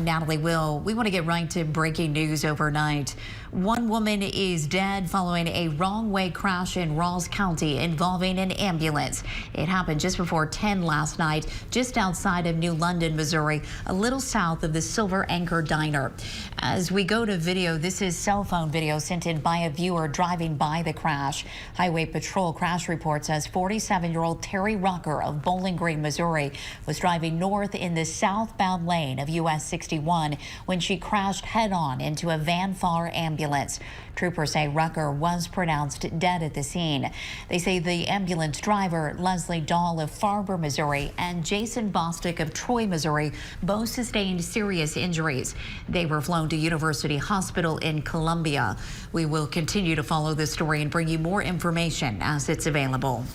I'm Natalie Will. We want to get right to breaking news overnight. One woman is dead following a wrong-way crash in Rawls County involving an ambulance. It happened just before 10 last night, just outside of New London, Missouri, a little south of the Silver Anchor Diner. As we go to video, this is cell phone video sent in by a viewer driving by the crash. Highway Patrol crash report says 47-year-old Terry Rucker of Bowling Green, Missouri, was driving north in the southbound lane of US 61 when she crashed head-on into a Van Far ambulance. Troopers say Rucker was pronounced dead at the scene. They say the ambulance driver, Leslie Dahl of Farber, Missouri, and Jason Bostick of Troy, Missouri, both sustained serious injuries. They were flown to University Hospital in Columbia. We will continue to follow this story and bring you more information as it's available.